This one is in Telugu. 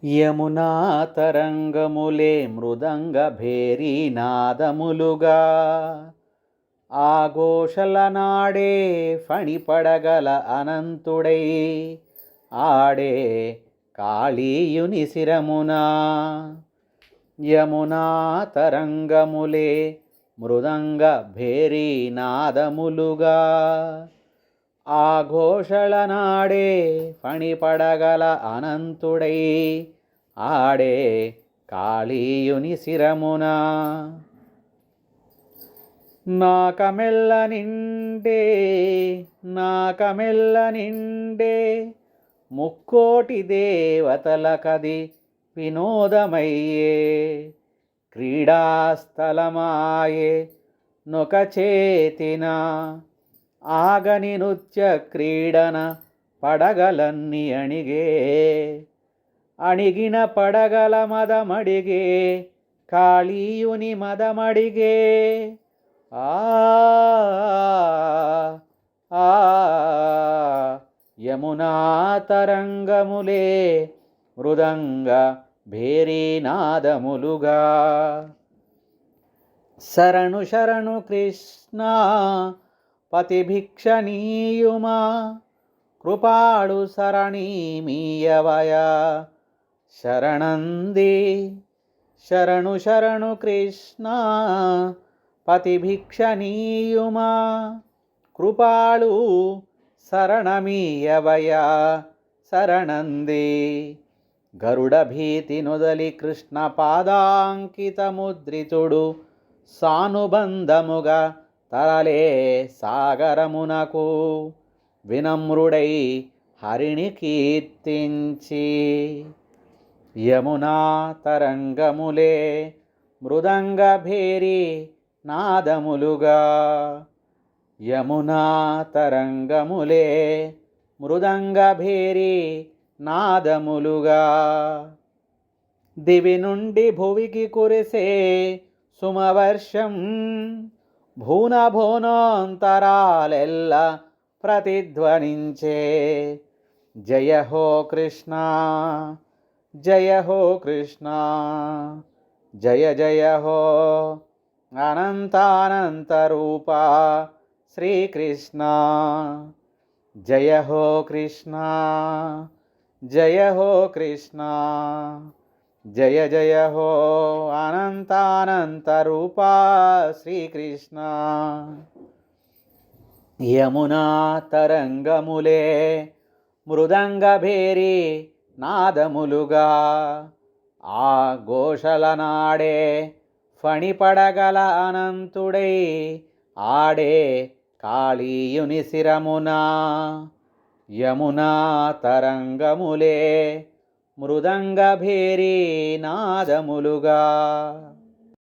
యమునా తరంగములే మృదంగ భేరీ నాదములుగా ఆఘోషల నాడే ఫణిపడగల అనంతుడై ఆడే కాళీయుని శిరమునా. యమునా తరంగములే మృదంగ భేరీ నాదములుగా ఆఘోషల నాడే ఫణిపడగల అనంతుడై ఆడే కాళీయుని శిరమునా. నాకమెల్ల నిండే ముక్కోటి దేవతలకది వినోదమయ్యే క్రీడాస్థలమాయే నొక చేతిన ఆగని నృత్య క్రీడన పడగలన్నీ అణిగిన పడగల మదమడిగే కాళీయుని మదమడిగే. ఆ యమునా తరంగములే మృదంగ భేరీ నాదములుగా. శరణు శరణు కృష్ణ పతిభిక్షణీయుమా కృపాళు శరణీమీయవయ శరణంది. శరణు శరణు కృష్ణ పతిభిక్షణీయుమా కృపాళు శరణమీయవయ శరణంది. గరుడ భీతి నొదలి కృష్ణ పాదాంకితముద్రితుడు సానుబంధముగా తరలే సాగరమునకు వినమ్రుడై హరిని కీర్తించి. యమునా తరంగములే మృదంగ భేరీ నాదములుగా. యమునా తరంగములే మృదంగ భేరీ నాదములుగా. దివి నుండి భువికి కురిసే సుమవర్షం భూనభువనాంతరాలెల్ల ప్రతిధ్వనించే. జయ హో కృష్ణ జయ హో కృష్ణ జయ జయ హో అనంతానంత రూపా శ్రీకృష్ణ. జయ హో కృష్ణ జయ హో కృష్ణ జయ జయ హో అనంతానంత రూపా శ్రీకృష్ణ. యమునా తరంగములే మృదంగ భేరీ నాదములుగా ఆ ఘోషల నాడే ఫణిపడగల అనంతుడై ఆడే కాళీయుని శిరమునా. యమునా తరంగములే మృదంగ భేరీ నాదములుగా.